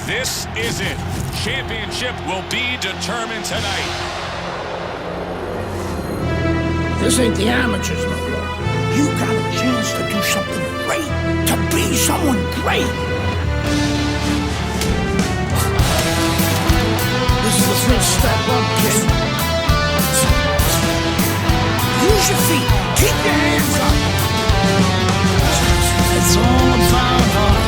This is it. Championship will be determined tonight. This ain't the amateurs no more. You got a chance to do something great, to be someone great. This is the first step up, kid. Use your feet. Keep your hands up. It's all about heart.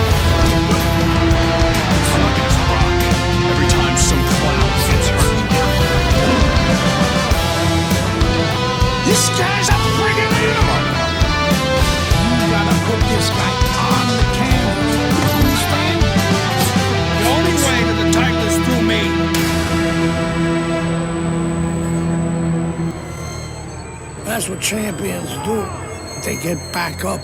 Every time some clown gets hurt. This guy's a friggin' animal. You gotta put this guy on the canvas. Understand? The only way to the title is through me. That's what champions do. They get back up.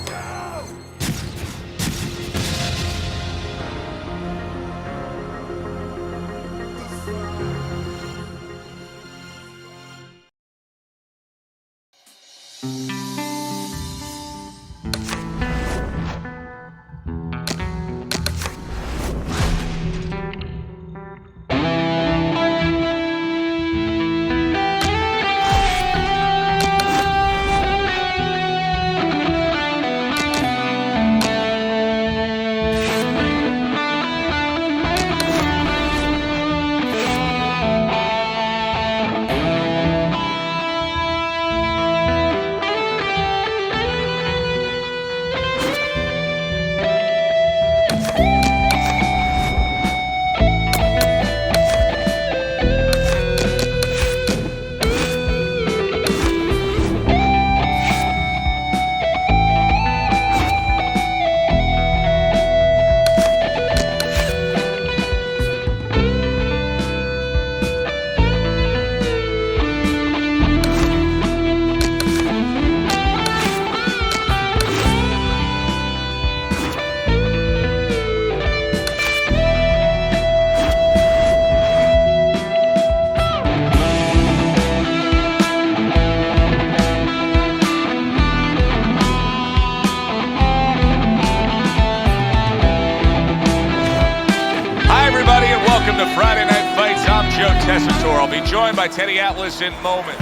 Friday Night Fights. I'm Joe Tessitore. I'll be joined by Teddy Atlas in moment.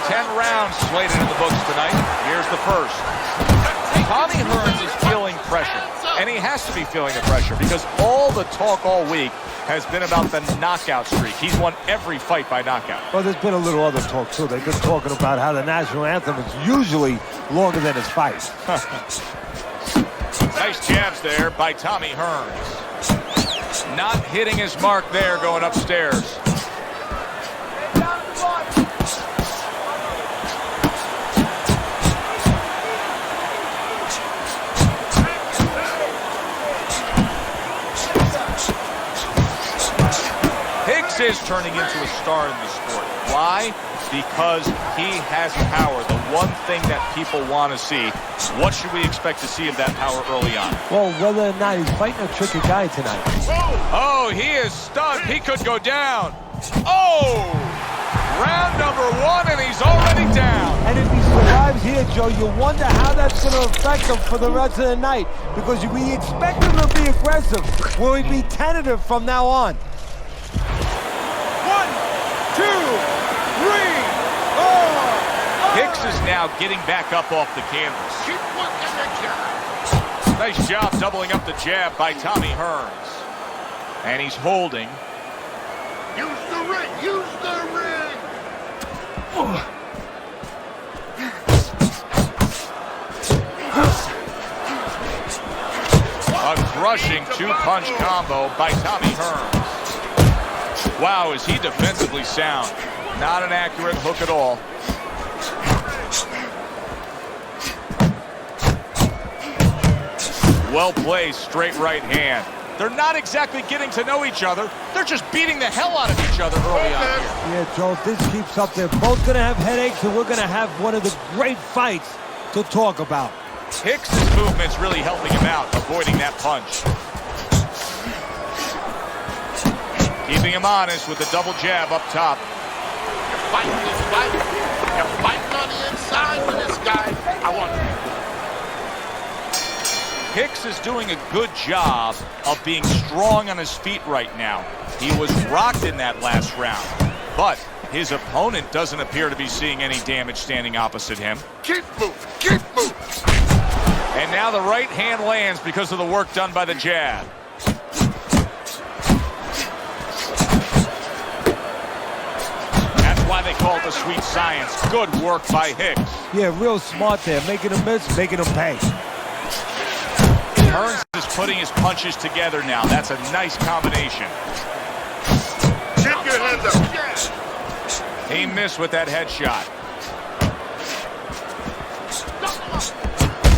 10 rounds slated in the books tonight. Here's the first. Tommy Herns is feeling pressure, and he has to be feeling the pressure because all the talk all week has been about the knockout streak. He's won every fight by knockout. Well, there's been a little other talk, too. They've been talking about how the national anthem is usually longer than his fights. Nice jabs there by Tommy Herns. Not hitting his mark there going upstairs. Hicks is turning into a star in the sport. Why? Because he has power, the one thing that people want to see. What should we expect to see of that power early on? Well, whether or not he's fighting a tricky guy tonight. Oh, he is stunned. He could go down. Oh! Round number one, and he's already down. And if he survives here, Joe, you wonder how that's going to affect him for the rest of the night. Because we expect him to be aggressive. Will he be tentative from now on? 1, 2, 3, 4. Hicks is now getting back up off the canvas. Keep working the jab. Nice job doubling up the jab by Tommy Herns. And he's holding. Use the ring. Use the ring. A crushing two-punch combo by Tommy Herns. Wow, is he defensively sound. Not an accurate hook at all. Well-placed straight right hand. They're not exactly getting to know each other. They're just beating the hell out of each other early on here. Yeah, Joe, if this keeps up, they're both going to have headaches, and we're going to have one of the great fights to talk about. Hicks' movement's really helping him out, avoiding that punch. Keeping him honest with the double jab up top. You're fighting this fight. You're fighting on the inside with this guy. I want Hicks is doing a good job of being strong on his feet right now. He was rocked in that last round, but his opponent doesn't appear to be seeing any damage standing opposite him. Keep moving, keep moving. And now the right hand lands because of the work done by the jab. That's why they call it the sweet science. Good work by Hicks. Yeah, real smart there. Making him miss, making him pay. Herns is putting his punches together now. That's a nice combination. Keep your hands up. Yes. He missed with that headshot.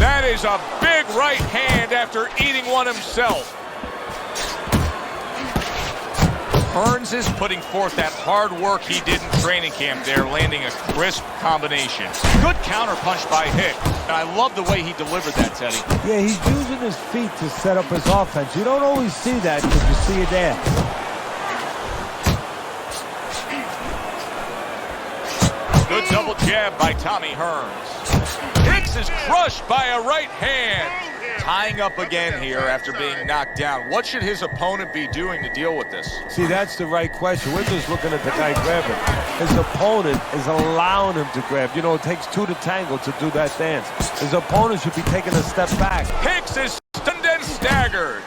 That is a big right hand after eating one himself. Herns is putting forth that hard work he did in training camp there, landing a crisp combination. Good counter punch by Hicks. And I love the way he delivered that, Teddy. Yeah, he's using his feet to set up his offense. You don't always see that, but you see it there. Good double jab by Tommy Herns. Hicks is crushed by a right hand. Tying up again here after being knocked down. What should his opponent be doing to deal with this? See, that's the right question. We're just looking at the guy grabbing. His opponent is allowing him to grab. You know, it takes two to tango to do that dance. His opponent should be taking a step back. Hicks is stunned and staggered.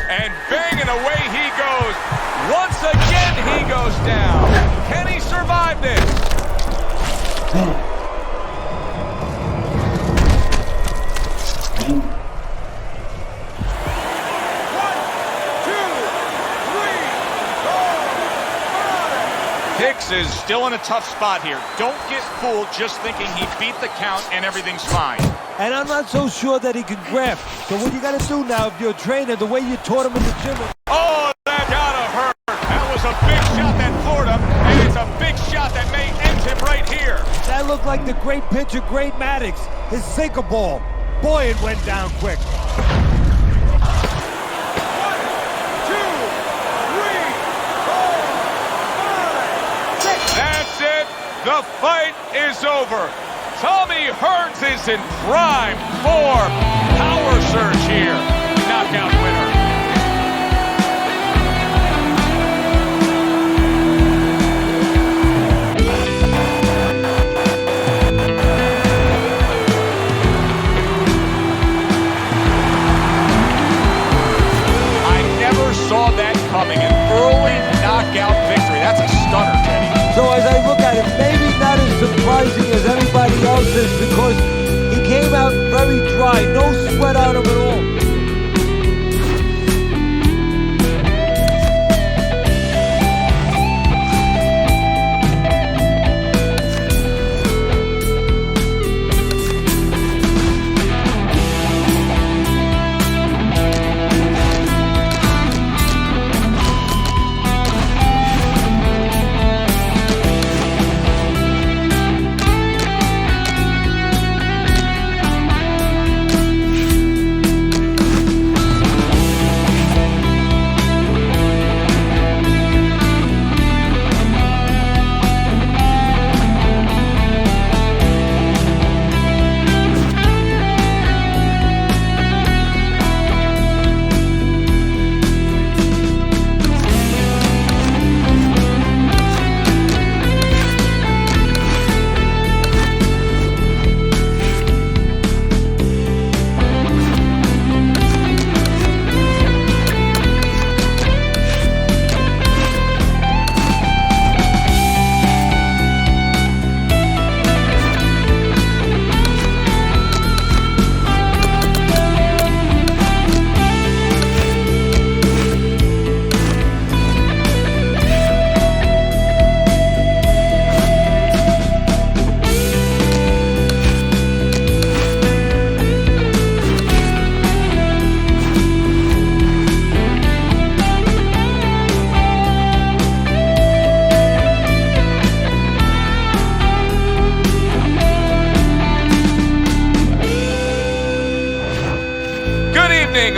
And banging away he goes. Once again he goes down. Can he survive this? Hicks is still in a tough spot here. Don't get fooled just thinking he beat the count and everything's fine. And I'm not so sure that he can grab. So what you got to do now, if you're a trainer, the way you taught him in the gym. Oh, that gotta hurt. That was a big shot that floored him, and it's a big shot that may end him right here. That looked like the great pitcher, Great Maddox, his sinker ball. Boy, it went down quick. 1, 2, 3, 4, 5, 6. That's it. The fight is over. Tommy Herns is in prime for power surge here. Knockout winner. Saw that coming, an early knockout victory. That's a stunner, Teddy. So as I look at it, maybe not as surprising as everybody else is because he came out very dry, no sweat on him at all.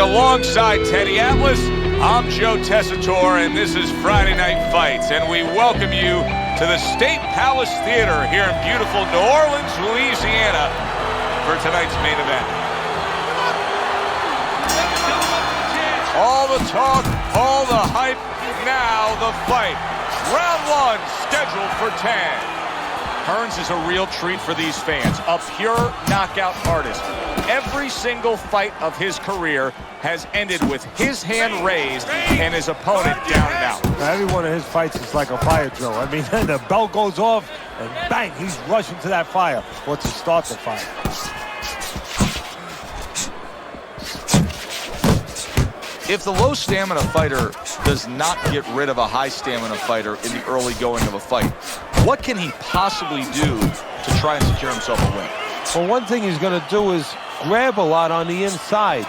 Alongside Teddy Atlas, I'm Joe Tessitore, and this is Friday Night Fights, and we welcome you to the State Palace Theater here in beautiful New Orleans, Louisiana, for tonight's main event. All the talk, all the hype, now the fight. Round one, scheduled for 10. Herns is a real treat for these fans, a pure knockout artist. Every single fight of his career has ended with his hand raised and his opponent down and out. Now, every one of his fights is like a fire drill. I mean, the bell goes off, and bang, he's rushing to that fire, or to start the fire. If the low stamina fighter does not get rid of a high stamina fighter in the early going of a fight, what can he possibly do to try and secure himself a win? Well, one thing he's going to do is grab a lot on the inside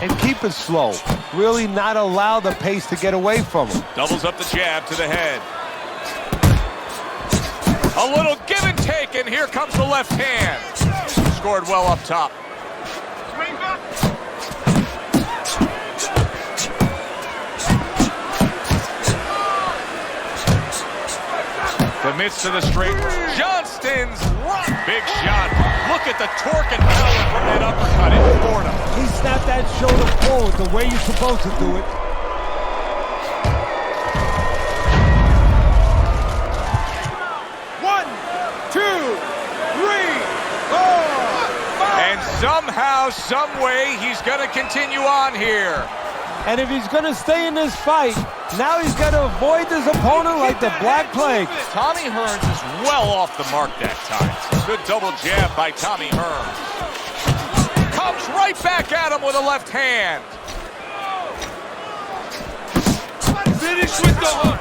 and keep it slow. Really not allow the pace to get away from him. Doubles up the jab to the head. A little give and take, and here comes the left hand. Scored well up top. Commits to the straight. Johnston's big shot. Look at the torque and power from that uppercut. It floored him. He snapped that shoulder forward the way you're supposed to do it. 1, 2, 3, 4, 5. And somehow, some way, he's going to continue on here. And if he's going to stay in this fight, now he's got to avoid his opponent like the Black Plague. Tommy Herns is well off the mark that time. Good double jab by Tommy Herns. Comes right back at him with a left hand. Finish with the hook.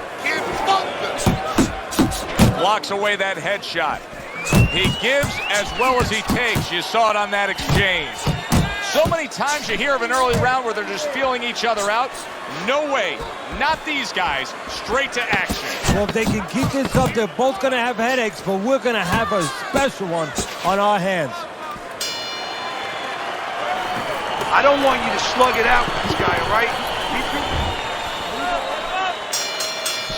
Blocks away that headshot. He gives as well as he takes. You saw it on that exchange. So many times you hear of an early round where they're just feeling each other out. No way. Not these guys. Straight to action. Well, if they can keep this up, they're both going to have headaches, but we're going to have a special one on our hands. I don't want you to slug it out with this guy, all right?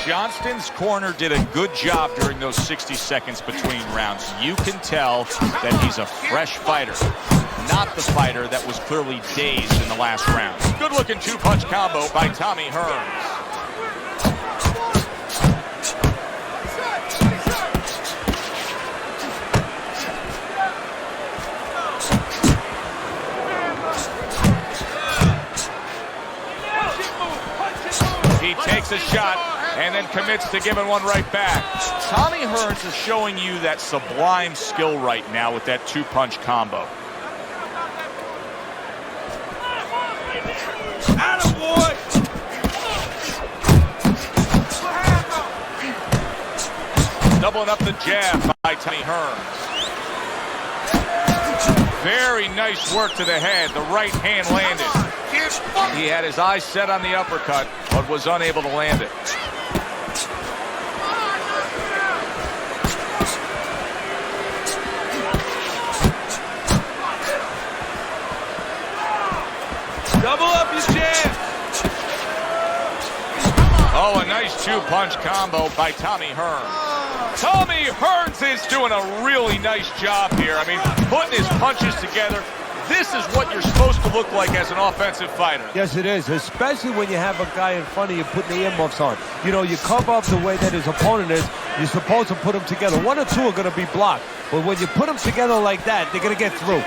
Johnston's corner did a good job during those 60 seconds between rounds. You can tell that he's a fresh fighter, not the fighter that was clearly dazed in the last round. Good-looking two-punch combo by Tommy Herns. He takes a shot and then commits to giving one right back. Tommy Herns is showing you that sublime skill right now with that two-punch combo. Attaboy! Doubling up the jab by Tommy Herns. Very nice work to the head. The right hand landed. He had his eyes set on the uppercut, but was unable to land it. Double up your jab. Oh, a nice two-punch combo by Tommy Herns. Tommy Herns is doing a really nice job here. I mean, putting his punches together. This is what you're supposed to look like as an offensive fighter. Yes, it is, especially when you have a guy in front of you putting the earmuffs on. You know, you cover up the way that his opponent is. You're supposed to put them together. One or two are going to be blocked. But when you put them together like that, they're going to get through.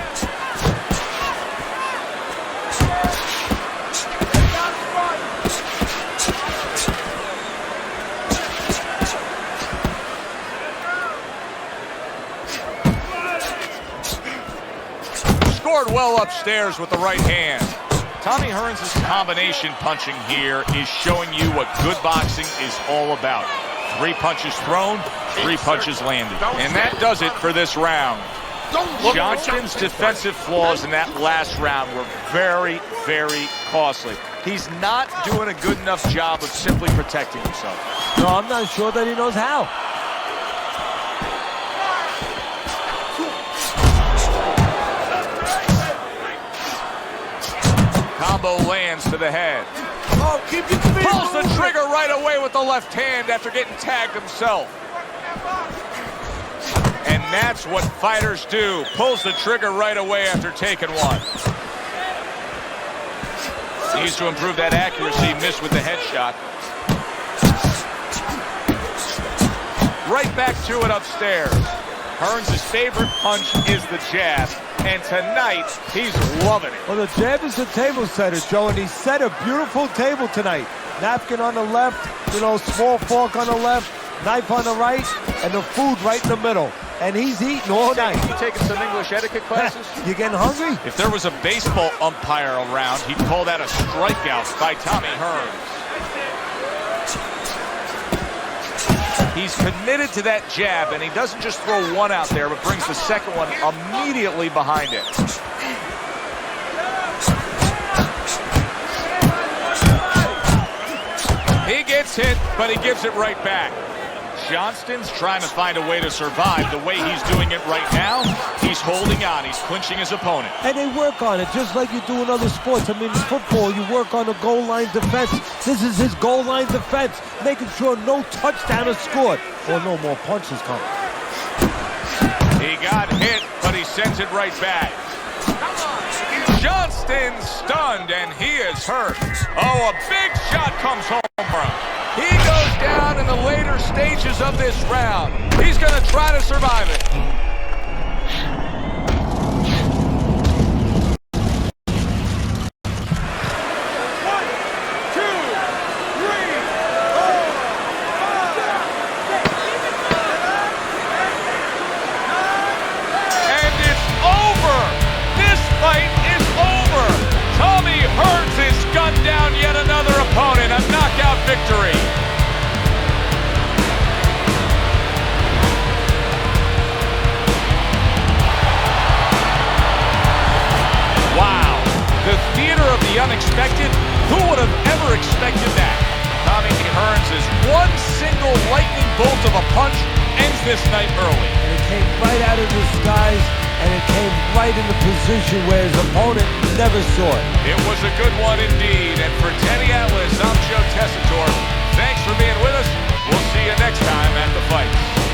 Scored well upstairs with the right hand. Tommy Herns' combination punching here is showing you what good boxing is all about. 3 punches thrown, 3 punches landed. And that does it for this round. Johnston's defensive flaws in that last round were very, very costly. He's not doing a good enough job of simply protecting himself. No, I'm not sure that he knows how. Combo lands to the head. Oh, keep your feet Pulls the moving. trigger right away with the left hand after getting tagged himself. And that's what fighters do. Pulls the trigger right away after taking one. Needs to improve that accuracy. Missed with the headshot. Right back to it upstairs. Herns' favorite punch is the jab, and tonight he's loving it. Well, the jab is a table setter, Joe, and he set a beautiful table tonight. Napkin on the left, small fork on the left, knife on the right, and the food right in the middle. And he's eating all night. You taking some English etiquette classes? You getting hungry? If there was a baseball umpire around, he'd call that a strikeout by Tommy Herns. He's committed to that jab, and he doesn't just throw one out there, but brings the second one immediately behind it. He gets hit, but he gives it right back. Johnston's trying to find a way to survive. The way he's doing it right now, he's holding on. He's clinching his opponent. And they work on it, just like you do in other sports. I mean, in football, you work on the goal line defense. This is his goal line defense, making sure no touchdown is scored or no more punches come. He got hit, but he sends it right back. Johnston stunned, and he is hurt. Oh, a big shot comes home for him. He goes down in the later stages of this round. He's going to try to survive it. And it's over. This fight is over. Tommy Herns has gunned down yet another opponent. A knockout victory. Wow. The theater of the unexpected. Who would have ever expected that? Tommy Herns' one single lightning bolt of a punch ends this night early. And it came right out of the skies, and it came right in the position where his opponent never saw it. It was a good one indeed. And for Teddy Atlas, I'm Joe Tessitore. Thanks for being with us. We'll see you next time at the fights.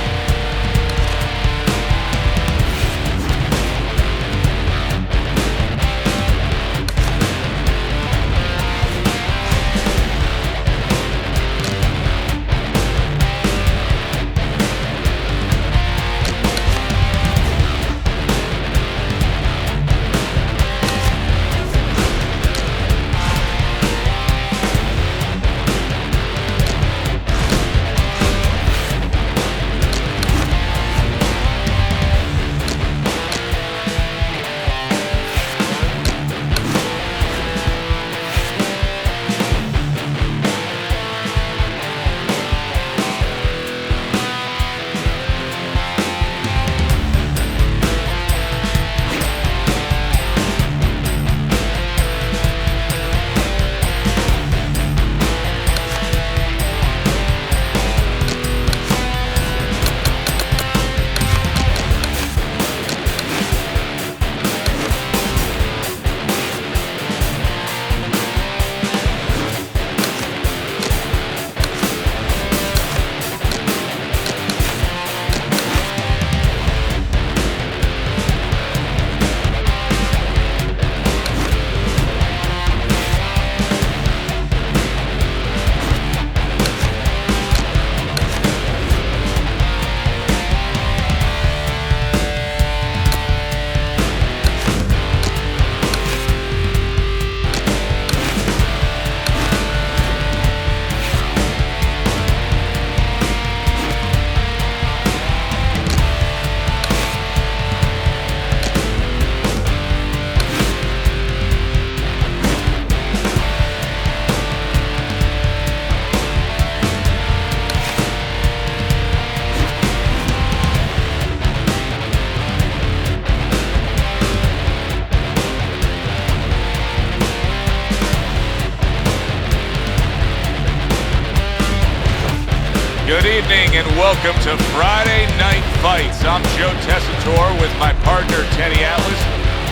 Good evening and welcome to Friday Night Fights. I'm Joe Tessitore with my partner Teddy Atlas,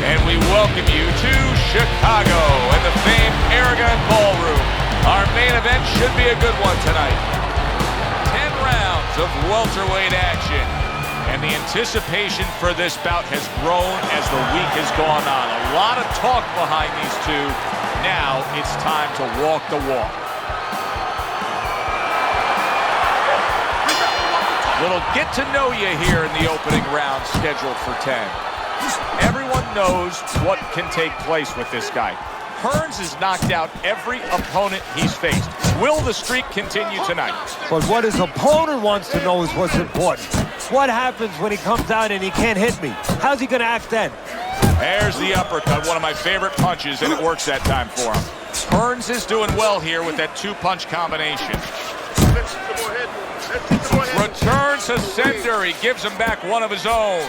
and we welcome you to Chicago and the famed Aragon Ballroom. Our main event should be a good one tonight. 10 rounds of welterweight action, and the anticipation for this bout has grown as the week has gone on. A lot of talk behind these two. Now it's time to walk the walk. Little get to know you here in the opening round scheduled for 10. Everyone knows what can take place with this guy. Herns has knocked out every opponent he's faced. Will the streak continue tonight? But what his opponent wants to know is what's important. What happens when he comes out and he can't hit me? How's he going to act then? There's the uppercut, one of my favorite punches, and it works that time for him. Herns is doing well here with that two-punch combination. Return to sender. He gives him back one of his own.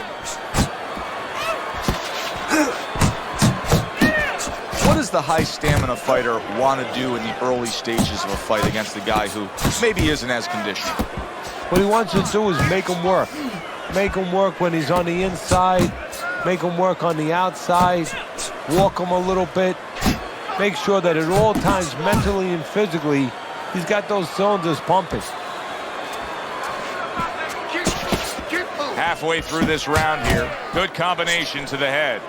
What does the high stamina fighter want to do in the early stages of a fight against a guy who maybe isn't as conditioned? What he wants to do is make him work. Make him work when he's on the inside. Make him work on the outside. Walk him a little bit. Make sure that at all times, mentally and physically, he's got those cylinders pumping. Halfway through this round here. Good combination to the head.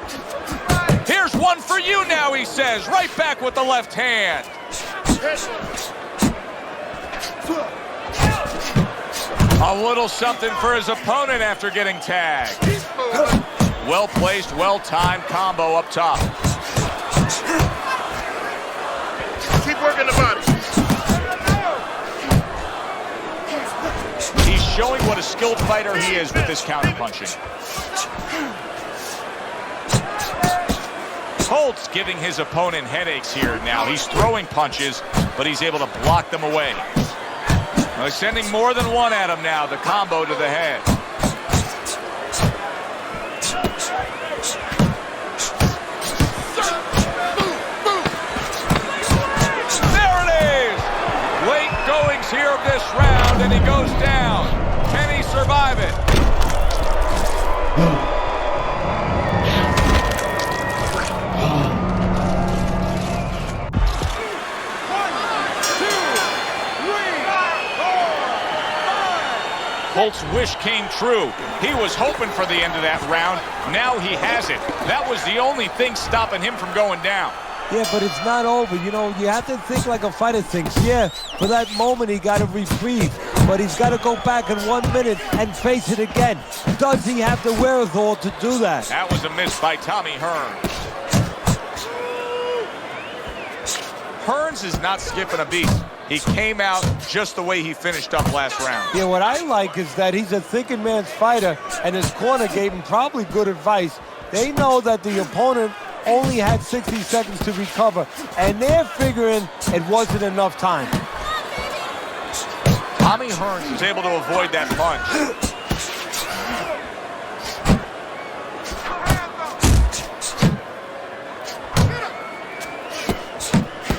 Here's one for you now, he says. Right back with the left hand. A little something for his opponent after getting tagged. Well-placed, well-timed combo up top. Keep working the body. He's showing what a skilled fighter he is with this counterpunching. Holtz giving his opponent headaches here now. He's throwing punches, but he's able to block them away. Well, he's sending more than one at him now. The combo to the head. There it is! Late goings here of this round, and he goes down. Can he survive it? Holtz's wish came true. He was hoping for the end of that round. Now he has it. That was the only thing stopping him from going down. Yeah, but it's not over. You know, you have to think like a fighter thinks. Yeah, for that moment he got a reprieve, but he's got to go back in 1 minute and face it again. Does he have the wherewithal to do that? That was a miss by Tommy Herns. Herns is not skipping a beat. He came out just the way he finished up last round. Yeah, what I like is that he's a thinking man's fighter, and his corner gave him probably good advice. They know that the opponent only had 60 seconds to recover, and they're figuring it wasn't enough time. Tommy Herns was able to avoid that punch.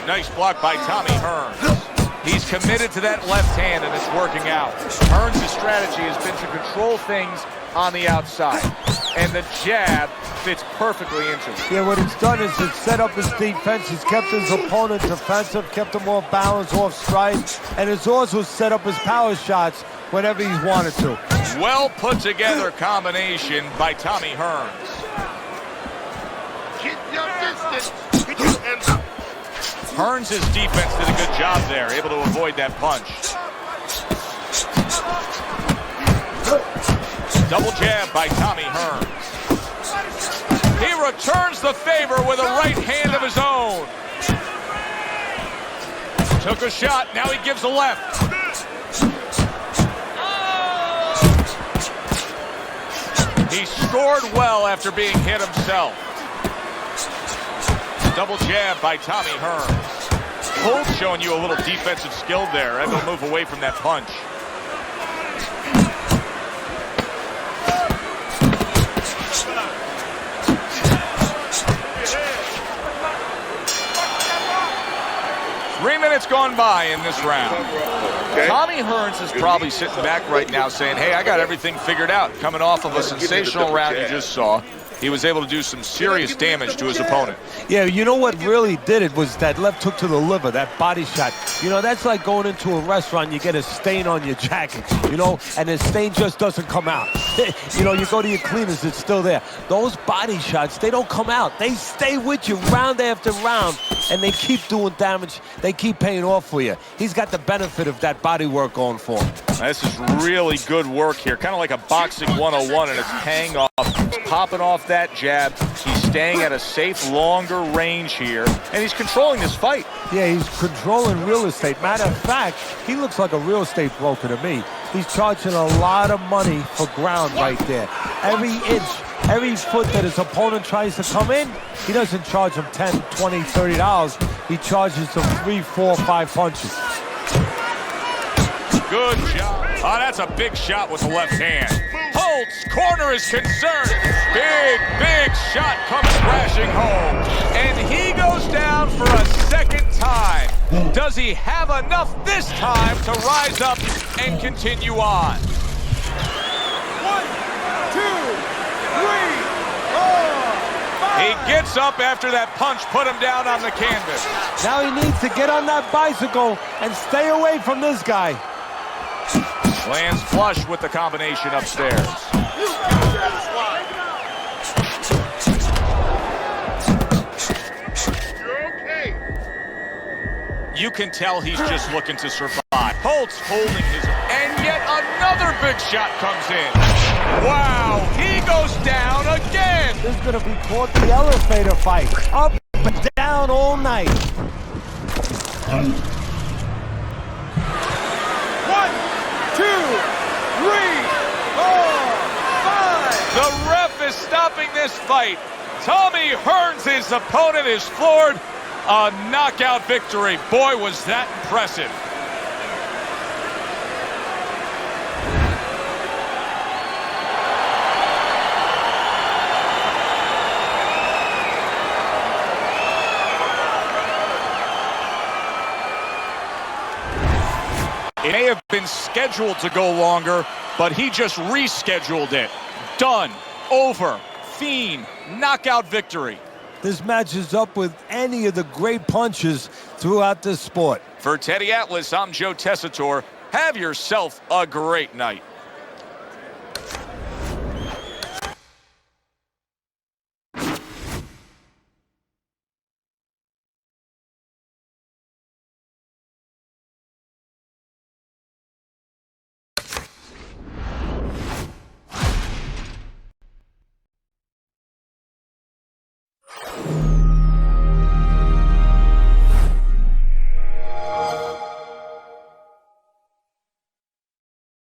Nice block by Tommy Herns. He's committed to that left hand, and it's working out. Herns' strategy has been to control things on the outside, and the jab fits perfectly into it. Yeah, what it's done is it's set up his defense. He's kept his opponent defensive, kept him off balance, off stride, and it's also set up his power shots whenever he's wanted to. Well put together combination by Tommy Herns. Keep your distance. Keep your hands up. Herns' defense did a good job there, able to avoid that punch. Double jab by Tommy Herns. He returns the favor with a right hand of his own. Took a shot, now he gives a left. He scored well after being hit himself. Double jab by Tommy Herns. Holtz showing you a little defensive skill there, able to move away from that punch. Three minutes gone by in this round. Okay. Tommy Herns is probably sitting back right now saying, hey, I got everything figured out. Coming off of a sensational round you just saw. he was able to do some serious damage to his opponent. Yeah, you know what really did it was that left hook to the liver, that body shot. You know, that's like going into a restaurant, you get a stain on your jacket, you know, and the stain just doesn't come out. You know, you go to your cleaners, it's still there. Those body shots, they don't come out. They stay with you round after round, and they keep doing damage. They keep paying off for you. He's got the benefit of that body work going for him. This is really good work here, kind of like a boxing 101, and it's paying off. He's popping off that jab. He's staying at a safe, longer range here, and he's controlling this fight. Yeah, he's controlling real estate. Matter of fact, he looks like a real estate broker to me. He's charging a lot of money for ground right there. Every inch, every foot that his opponent tries to come in, he doesn't charge him $10, $20, $30. He charges him 3, 4, 5 punches. Good job. Oh, that's a big shot with the left hand. Holt's corner is concerned. Big shot comes crashing home. And he goes down for a second time. Does he have enough this time to rise up and continue on? 1, 2, 3, 4, 5. He gets up after that punch put him down on the canvas. Now he needs to get on that bicycle and stay away from this guy. Lands flush with the combination upstairs. You're okay. You can tell he's just looking to survive. Holt's holding his... And yet another big shot comes in. Wow, he goes down again. This is going to be called the elevator fight. Up and down all night. 1, 2, 3, 4, 5. The ref is stopping this fight. Tommy Herns' opponent is floored. A knockout victory. Boy, was that impressive. It may have been scheduled to go longer, but he just rescheduled it. Done. Over. Fiend. Knockout victory. This matches up with any of the great punches throughout this sport. For Teddy Atlas, I'm Joe Tessitore. Have yourself a great night.